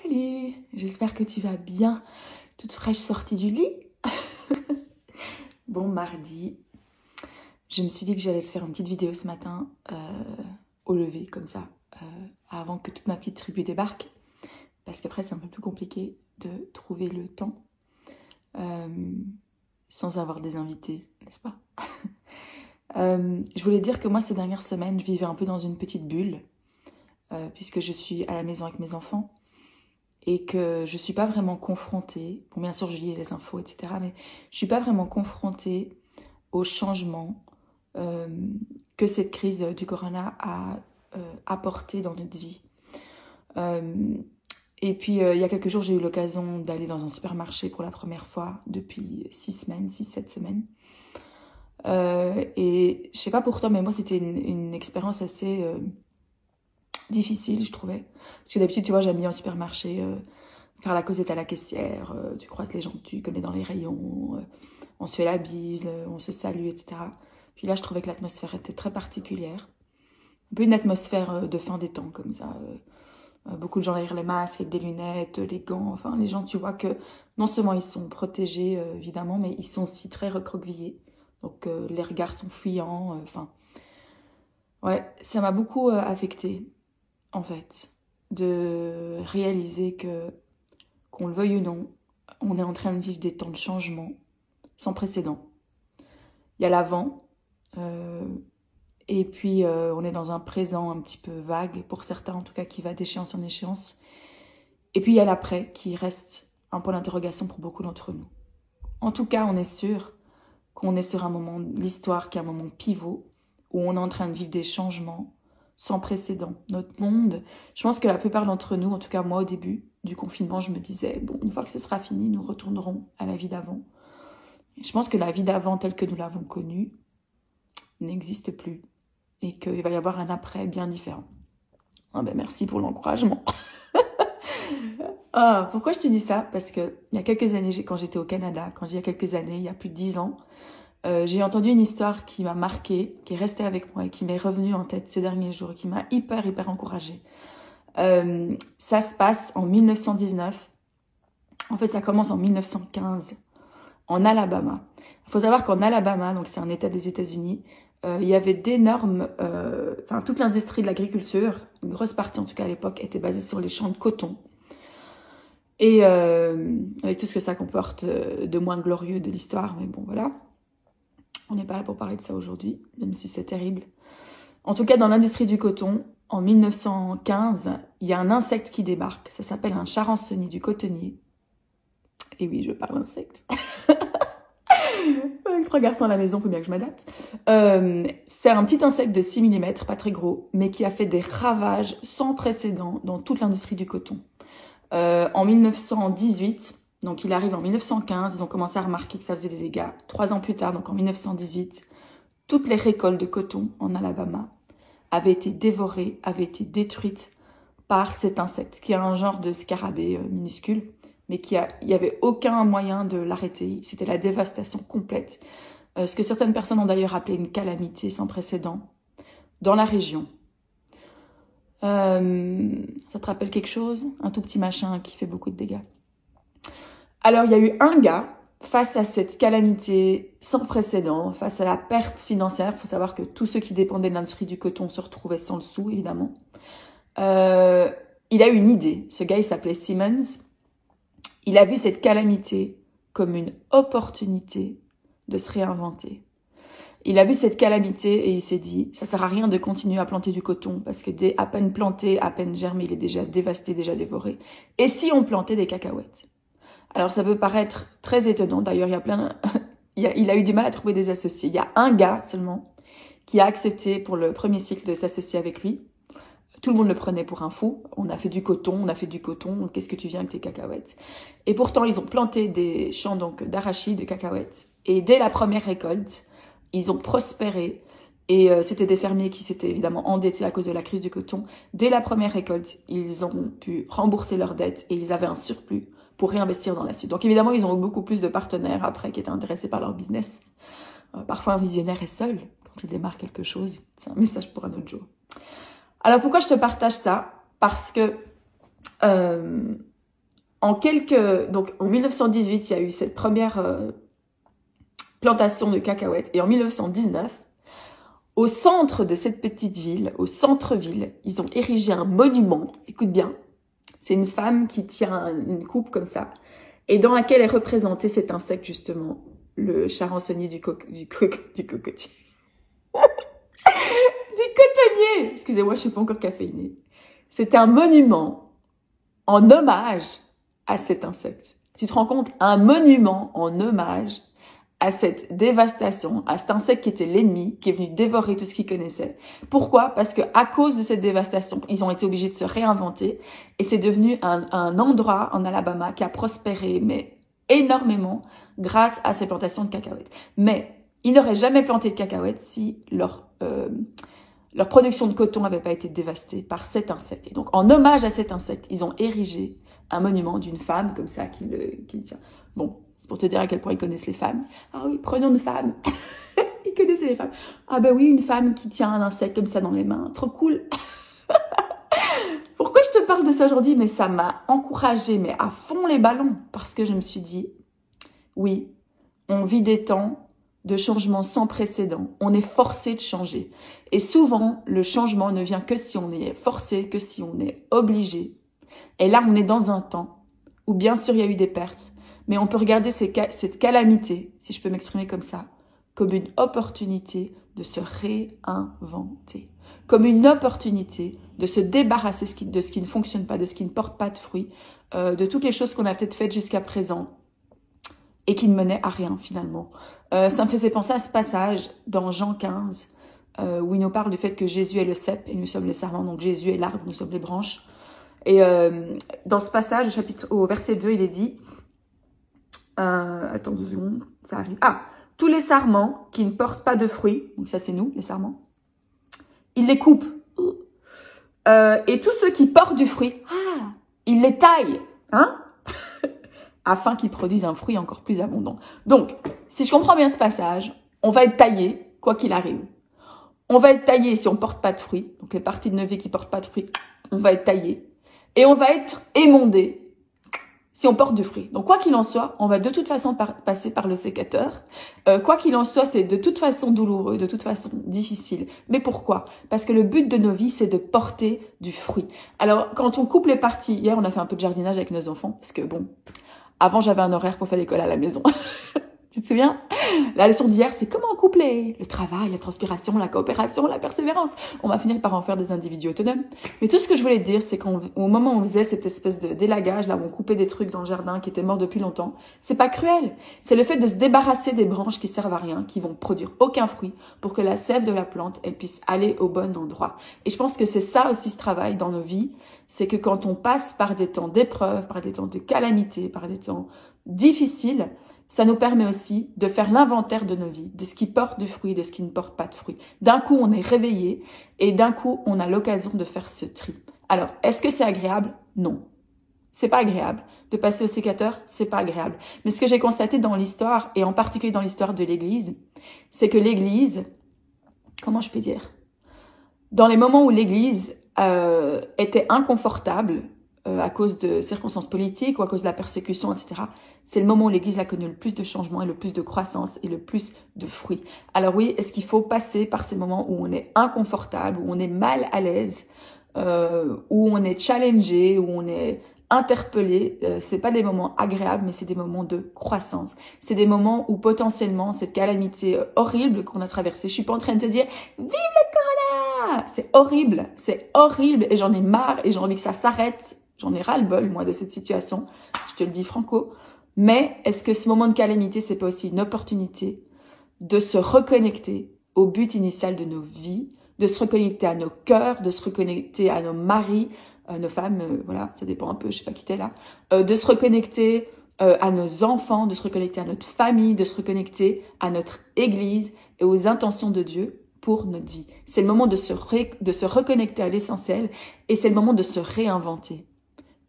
Salut, j'espère que tu vas bien, toute fraîche sortie du lit. Bon, mardi, je me suis dit que j'allais te faire une petite vidéo ce matin, au lever, comme ça, avant que toute ma petite tribu débarque. Parce qu'après, c'est un peu plus compliqué de trouver le temps sans avoir des invités, n'est-ce pas? Je voulais dire que moi, ces dernières semaines, je vivais un peu dans une petite bulle, puisque je suis à la maison avec mes enfants. Et que je ne suis pas vraiment confrontée, bon bien sûr je lis les infos, etc., mais je ne suis pas vraiment confrontée aux changements que cette crise du corona a apporté dans notre vie. Et puis il y a quelques jours, j'ai eu l'occasion d'aller dans un supermarché pour la première fois depuis 6-7 semaines. Et je ne sais pas pour toi, mais moi c'était une expérience assez difficile, je trouvais. Parce que d'habitude, tu vois, j'aime bien au supermarché faire la causette à la caissière, tu croises les gens que tu connais dans les rayons, on se fait la bise, on se salue, etc. Puis là, je trouvais que l'atmosphère était très particulière. Un peu une atmosphère de fin des temps, comme ça. Beaucoup de gens derrière les masques, avec des lunettes, les gants. Enfin, les gens, tu vois que non seulement ils sont protégés, évidemment, mais ils sont aussi très recroquevillés. Donc, les regards sont fuyants. Enfin, ouais, ça m'a beaucoup affectée, en fait, de réaliser que, qu'on le veuille ou non, on est en train de vivre des temps de changement sans précédent. Il y a l'avant, et puis on est dans un présent un petit peu vague, pour certains en tout cas, qui va d'échéance en échéance. Et puis il y a l'après, qui reste un point d'interrogation pour beaucoup d'entre nous. En tout cas, on est sûr qu'on est sur un moment de l'histoire qui est un moment pivot, où on est en train de vivre des changements sans précédent. Notre monde, je pense que la plupart d'entre nous, en tout cas moi au début du confinement, je me disais, bon, une fois que ce sera fini, nous retournerons à la vie d'avant. Je pense que la vie d'avant telle que nous l'avons connue n'existe plus et qu'il va y avoir un après bien différent. Ah ben merci pour l'encouragement. Ah, pourquoi je te dis ça? Parce que il y a quelques années, quand j'étais au Canada, quand il y a quelques années, il y a plus de 10 ans, j'ai entendu une histoire qui m'a marquée, qui est restée avec moi et qui m'est revenue en tête ces derniers jours et qui m'a hyper encouragée. Ça se passe en 1919. En fait, ça commence en 1915, en Alabama. Il faut savoir qu'en Alabama, donc c'est un état des États-Unis, il y avait d'énormes... Enfin, toute l'industrie de l'agriculture, une grosse partie en tout cas à l'époque, était basée sur les champs de coton. Et avec tout ce que ça comporte de moins glorieux de l'histoire, mais bon, voilà. On n'est pas là pour parler de ça aujourd'hui, même si c'est terrible. En tout cas, dans l'industrie du coton, en 1915, il y a un insecte qui débarque. Ça s'appelle un charançonnier du cotonnier. Et oui, je parle insecte. Avec 3 garçons à la maison, il faut bien que je m'adapte. C'est un petit insecte de 6 mm, pas très gros, mais qui a fait des ravages sans précédent dans toute l'industrie du coton. En 1918, donc il arrive en 1915, ils ont commencé à remarquer que ça faisait des dégâts. 3 ans plus tard, donc en 1918, toutes les récoltes de coton en Alabama avaient été dévorées, avaient été détruites par cet insecte, qui est un genre de scarabée minuscule, mais il n'y avait aucun moyen de l'arrêter. C'était la dévastation complète. Ce que certaines personnes ont d'ailleurs appelé une calamité sans précédent dans la région. Ça te rappelle quelque chose? Un tout petit machin qui fait beaucoup de dégâts. Alors, il y a eu un gars, face à cette calamité sans précédent, face à la perte financière, il faut savoir que tous ceux qui dépendaient de l'industrie du coton se retrouvaient sans le sou, évidemment. Il a eu une idée. Ce gars, il s'appelait Simmons. Il a vu cette calamité comme une opportunité de se réinventer. Il a vu cette calamité et il s'est dit, ça sert à rien de continuer à planter du coton parce que dès à peine planté, à peine germé, il est déjà dévasté, déjà dévoré. Et si on plantait des cacahuètes? Alors ça peut paraître très étonnant. D'ailleurs, il a eu du mal à trouver des associés. Il y a un gars seulement qui a accepté pour le premier cycle de s'associer avec lui. Tout le monde le prenait pour un fou. On a fait du coton, qu'est-ce que tu viens avec tes cacahuètes? Et pourtant, ils ont planté des champs donc d'arachides, de cacahuètes. Et dès la première récolte, ils ont prospéré. Et c'était des fermiers qui s'étaient évidemment endettés à cause de la crise du coton. Dès la première récolte, ils ont pu rembourser leurs dettes et ils avaient un surplus pour réinvestir dans la suite. Donc évidemment, ils ont eu beaucoup plus de partenaires après qui étaient intéressés par leur business. Parfois, un visionnaire est seul quand il démarre quelque chose. C'est un message pour un autre jour. Alors pourquoi je te partage ça? Parce que Donc en 1918, il y a eu cette première plantation de cacahuètes. Et en 1919, au centre de cette petite ville, au centre-ville, ils ont érigé un monument. Écoute bien, c'est une femme qui tient une coupe comme ça, et dans laquelle est représenté cet insecte justement, le charançonnier du cocotier. Du cotonnier. Excusez-moi, je suis pas encore caféinée. C'est un monument en hommage à cet insecte. Tu te rends compte? Un monument en hommage à cette dévastation, à cet insecte qui était l'ennemi, qui est venu dévorer tout ce qu'il connaissait. Pourquoi? Parce que à cause de cette dévastation, ils ont été obligés de se réinventer et c'est devenu un endroit en Alabama qui a prospéré, mais énormément, grâce à ces plantations de cacahuètes. Mais ils n'auraient jamais planté de cacahuètes si leur production de coton n'avait pas été dévastée par cet insecte. Et donc, en hommage à cet insecte, ils ont érigé un monument d'une femme comme ça qui le tient. Bon, c'est pour te dire à quel point ils connaissent les femmes. Ah oui, prenons une femme. Ils connaissaient les femmes. Ah ben oui, une femme qui tient un insecte comme ça dans les mains. Trop cool. Pourquoi je te parle de ça aujourd'hui? Mais ça m'a encouragée, mais à fond les ballons. Parce que je me suis dit, oui, on vit des temps de changement sans précédent. On est forcé de changer. Et souvent, le changement ne vient que si on est forcé, que si on est obligé. Et là, on est dans un temps où bien sûr, il y a eu des pertes, mais on peut regarder cette calamité, si je peux m'exprimer comme ça, comme une opportunité de se réinventer, comme une opportunité de se débarrasser de ce qui ne fonctionne pas, de ce qui ne porte pas de fruits, de toutes les choses qu'on a peut-être faites jusqu'à présent et qui ne menaient à rien finalement. Ça me faisait penser à ce passage dans Jean 15, où il nous parle du fait que Jésus est le cep et nous sommes les sarments, donc Jésus est l'arbre, nous sommes les branches. Et dans ce passage, au verset 2, il est dit, attends 2 secondes, ça arrive. Ah, tous les sarments qui ne portent pas de fruits, donc ça c'est nous, les sarments, il les coupe. Et tous ceux qui portent du fruit, il les taille, hein, afin qu'ils produisent un fruit encore plus abondant. Donc, si je comprends bien ce passage, on va être taillé, quoi qu'il arrive. On va être taillé si on porte pas de fruits, donc les parties de notre vie qui portent pas de fruits, on va être taillé. Et on va être émondé si on porte du fruit. Donc, quoi qu'il en soit, on va de toute façon passer par le sécateur. Quoi qu'il en soit, c'est de toute façon douloureux, de toute façon difficile. Mais pourquoi? Parce que le but de nos vies, c'est de porter du fruit. Alors, quand on coupe les parties, hier, on a fait un peu de jardinage avec nos enfants, parce que bon, avant, j'avais un horaire pour faire l'école à la maison. Tu te souviens? La leçon d'hier, c'est comment coupler le travail, la transpiration, la coopération, la persévérance. On va finir par en faire des individus autonomes. Mais tout ce que je voulais te dire, c'est qu'au moment où on faisait cette espèce de délagage, là où on coupait des trucs dans le jardin qui étaient morts depuis longtemps, c'est pas cruel. C'est le fait de se débarrasser des branches qui servent à rien, qui vont produire aucun fruit, pour que la sève de la plante, elle puisse aller au bon endroit. Et je pense que c'est ça aussi ce travail dans nos vies, c'est que quand on passe par des temps d'épreuve, par des temps de calamité, par des temps difficiles, ça nous permet aussi de faire l'inventaire de nos vies, de ce qui porte du fruit, de ce qui ne porte pas de fruit. D'un coup, on est réveillé et d'un coup, on a l'occasion de faire ce tri. Alors, est-ce que c'est agréable? Non. C'est pas agréable. De passer au sécateur, c'est pas agréable. Mais ce que j'ai constaté dans l'histoire, et en particulier dans l'histoire de l'Église, c'est que l'Église, comment je peux dire? Dans les moments où l'Église était inconfortable, à cause de circonstances politiques ou à cause de la persécution, etc. C'est le moment où l'Église a connu le plus de changements et le plus de croissance et le plus de fruits. Alors oui, est-ce qu'il faut passer par ces moments où on est inconfortable, où on est mal à l'aise, où on est challengé, où on est interpellé? C'est pas des moments agréables, mais c'est des moments de croissance. C'est des moments où potentiellement cette calamité horrible qu'on a traversée, je suis pas en train de te dire « Vive le corona !» C'est horrible et j'en ai marre et j'ai envie que ça s'arrête. J'en ai ras-le-bol, moi, de cette situation. Je te le dis franco. Mais est-ce que ce moment de calamité, c'est pas aussi une opportunité de se reconnecter au but initial de nos vies, de se reconnecter à nos cœurs, de se reconnecter à nos maris, nos femmes, voilà, ça dépend un peu, je sais pas qui t'es là, de se reconnecter à nos enfants, de se reconnecter à notre famille, de se reconnecter à notre église et aux intentions de Dieu pour notre vie. C'est le moment de se reconnecter à l'essentiel et c'est le moment de se réinventer.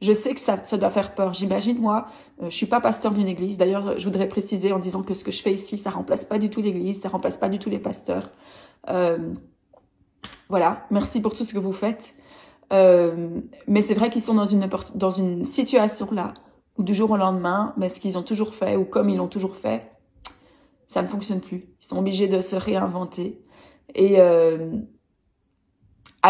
Je sais que ça doit faire peur. J'imagine, moi, je suis pas pasteur d'une église. D'ailleurs, je voudrais préciser en disant que ce que je fais ici, ça remplace pas du tout l'église, ça remplace pas du tout les pasteurs. Voilà, merci pour tout ce que vous faites. Mais c'est vrai qu'ils sont dans une situation là où du jour au lendemain, mais ce qu'ils ont toujours fait ou comme ils l'ont toujours fait, ça ne fonctionne plus. Ils sont obligés de se réinventer. Et à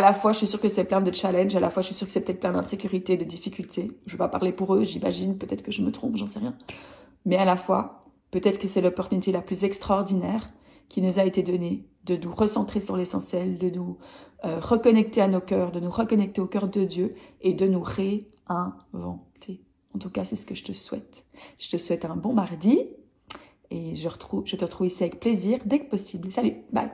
la fois, je suis sûre que c'est plein de challenges, à la fois, je suis sûre que c'est peut-être plein d'insécurité, de difficultés. Je ne vais pas parler pour eux, j'imagine, peut-être que je me trompe, j'en sais rien. Mais à la fois, peut-être que c'est l'opportunité la plus extraordinaire qui nous a été donnée de nous recentrer sur l'essentiel, de nous reconnecter à nos cœurs, de nous reconnecter au cœur de Dieu et de nous réinventer. En tout cas, c'est ce que je te souhaite. Je te souhaite un bon mardi et je te retrouve ici avec plaisir dès que possible. Salut, bye!